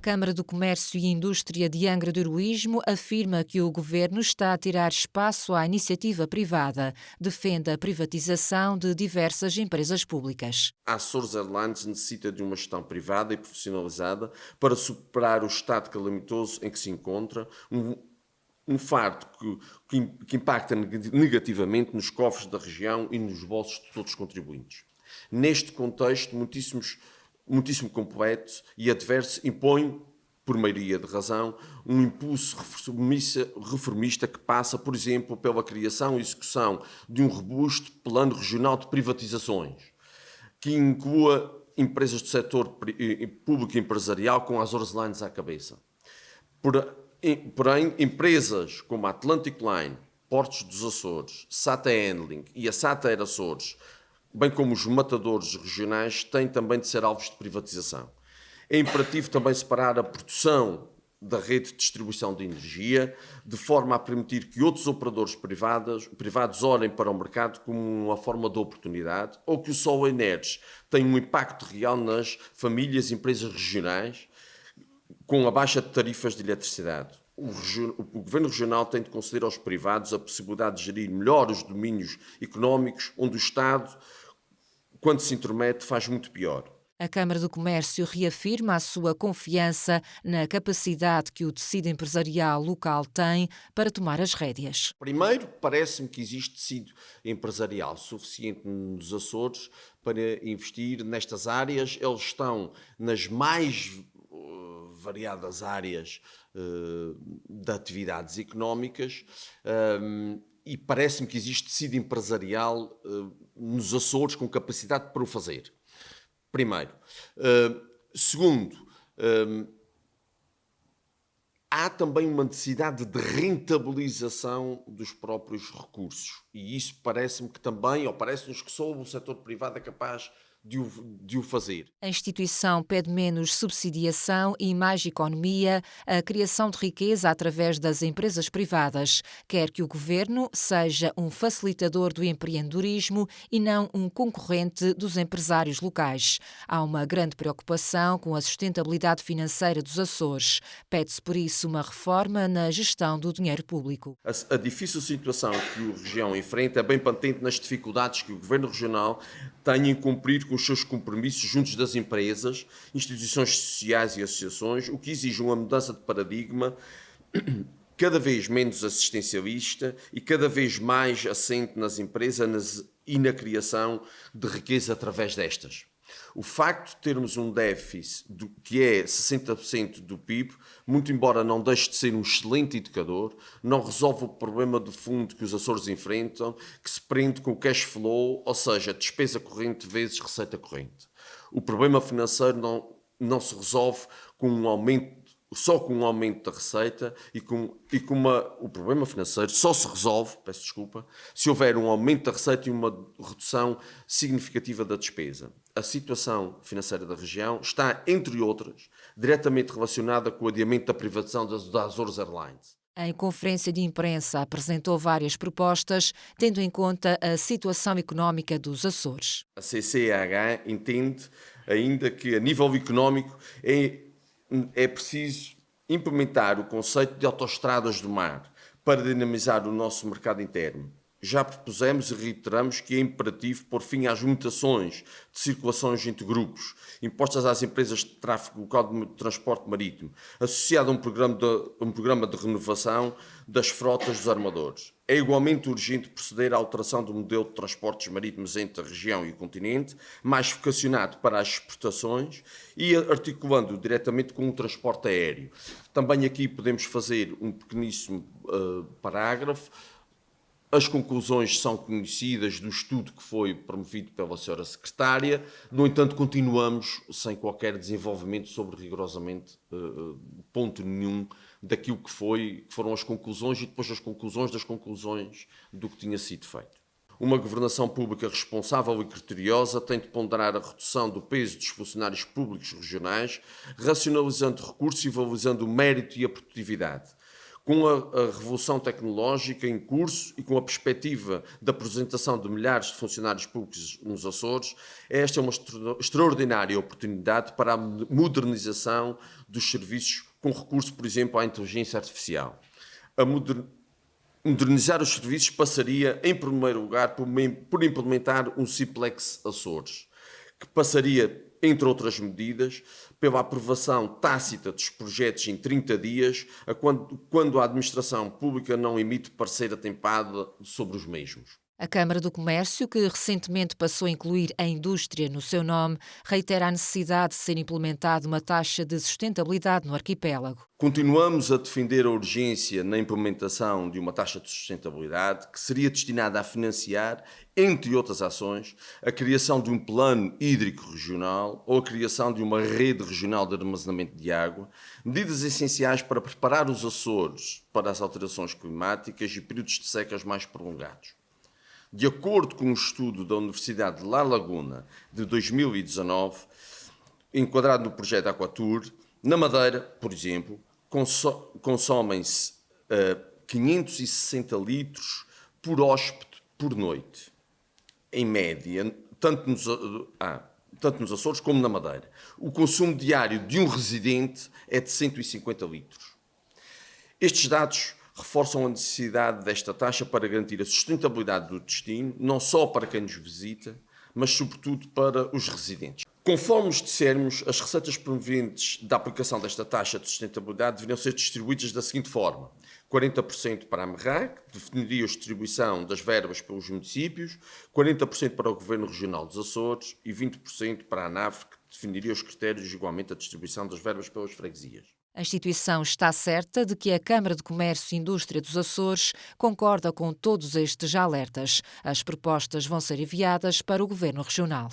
Câmara do Comércio e Indústria de Angra do Heroísmo afirma que o governo está a tirar espaço à iniciativa privada, defende a privatização de diversas empresas públicas. A Açores Airlines necessita de uma gestão privada e profissionalizada para superar o estado calamitoso em que se encontra, um fato que impacta negativamente nos cofres da região e nos bolsos de todos os contribuintes. Neste contexto, muitíssimo complexo e adverso, impõe, por maioria de razão, um impulso reformista que passa, por exemplo, pela criação e execução de um robusto plano regional de privatizações, que inclua empresas do setor público e empresarial com as Açores Airlines à cabeça. Porém, empresas como a Atlantic Line, Portos dos Açores, SATA Handling e a SATA Air Açores, bem como os matadores regionais, têm também de ser alvos de privatização. É imperativo também separar a produção da rede de distribuição de energia, de forma a permitir que outros operadores privados olhem para o mercado como uma forma de oportunidade, ou que o Sol Energy tenha um impacto real nas famílias e empresas regionais, com a baixa de tarifas de eletricidade. O Governo Regional tem de conceder aos privados a possibilidade de gerir melhor os domínios económicos, onde o Estado, quando se intromete, faz muito pior. A Câmara do Comércio reafirma a sua confiança na capacidade que o tecido empresarial local tem para tomar as rédeas. Primeiro, parece-me que existe tecido empresarial suficiente nos Açores para investir nestas áreas. Eles estão nas mais variadas áreas de atividades económicas e parece-me que existe tecido empresarial nos Açores com capacidade para o fazer. Primeiro. Segundo, há também uma necessidade de rentabilização dos próprios recursos. E isso parece-me que também, ou parece-nos que só o setor privado é capaz de o fazer. A instituição pede menos subsidiação e mais economia, a criação de riqueza através das empresas privadas. Quer que o governo seja um facilitador do empreendedorismo e não um concorrente dos empresários locais. Há uma grande preocupação com a sustentabilidade financeira dos Açores. Pede-se, por isso, uma reforma na gestão do dinheiro público. A difícil situação que a região enfrenta é bem patente nas dificuldades que o Governo Regional tem em cumprir com os seus compromissos juntos das empresas, instituições sociais e associações, o que exige uma mudança de paradigma cada vez menos assistencialista e cada vez mais assente nas empresas e na criação de riqueza através destas. O facto de termos um déficit que é 60% do PIB, muito embora não deixe de ser um excelente indicador, não resolve o problema de fundo que os Açores enfrentam, que se prende com o cash flow, ou seja, despesa corrente vezes receita corrente. O problema financeiro não se resolve só com um aumento da receita o problema financeiro só se resolve, peço desculpa, se houver um aumento da receita e uma redução significativa da despesa. A situação financeira da região está, entre outras, diretamente relacionada com o adiamento da privatização da Açores Airlines. Em conferência de imprensa, apresentou várias propostas, tendo em conta a situação económica dos Açores. A CCAH entende ainda que, a nível económico, é preciso implementar o conceito de autoestradas do mar para dinamizar o nosso mercado interno. Já propusemos e reiteramos que é imperativo pôr fim às limitações de circulações entre grupos, impostas às empresas de tráfego local de transporte marítimo, associado a um programa de renovação das frotas dos armadores. É igualmente urgente proceder à alteração do modelo de transportes marítimos entre a região e o continente, mais vocacionado para as exportações e articulando diretamente com o transporte aéreo. Também aqui podemos fazer um pequeníssimo parágrafo. As conclusões são conhecidas do estudo que foi promovido pela senhora secretária, no entanto continuamos sem qualquer desenvolvimento sobre rigorosamente ponto nenhum daquilo que foram as conclusões e depois as conclusões das conclusões do que tinha sido feito. Uma governação pública responsável e criteriosa tem de ponderar a redução do peso dos funcionários públicos regionais, racionalizando recursos e valorizando o mérito e a produtividade, Com a revolução tecnológica em curso e com a perspectiva da apresentação de milhares de funcionários públicos nos Açores, esta é uma extraordinária oportunidade para a modernização dos serviços com recurso, por exemplo, à inteligência artificial. Modernizar os serviços passaria, em primeiro lugar, por implementar um Simplex Açores, que passaria, entre outras medidas, pela aprovação tácita dos projetos em 30 dias, quando a administração pública não emite parecer atempado sobre os mesmos. A Câmara do Comércio, que recentemente passou a incluir a indústria no seu nome, reitera a necessidade de ser implementada uma taxa de sustentabilidade no arquipélago. Continuamos a defender a urgência na implementação de uma taxa de sustentabilidade que seria destinada a financiar, entre outras ações, a criação de um plano hídrico regional ou a criação de uma rede regional de armazenamento de água, medidas essenciais para preparar os Açores para as alterações climáticas e períodos de secas mais prolongados. De acordo com um estudo da Universidade de La Laguna de 2019, enquadrado no projeto Aquatur, na Madeira, por exemplo, consomem-se 560 litros por hóspede por noite, em média, tanto nos Açores como na Madeira. O consumo diário de um residente é de 150 litros. Estes dados reforçam a necessidade desta taxa para garantir a sustentabilidade do destino, não só para quem nos visita, mas sobretudo para os residentes. Conforme os dissermos, as receitas provenientes da aplicação desta taxa de sustentabilidade deveriam ser distribuídas da seguinte forma: 40% para a MERRAC, que definiria a distribuição das verbas pelos municípios, 40% para o Governo Regional dos Açores e 20% para a ANAF, que definiria os critérios igualmente a distribuição das verbas pelas freguesias. A instituição está certa de que a Câmara de Comércio e Indústria dos Açores concorda com todos estes alertas. As propostas vão ser enviadas para o Governo Regional.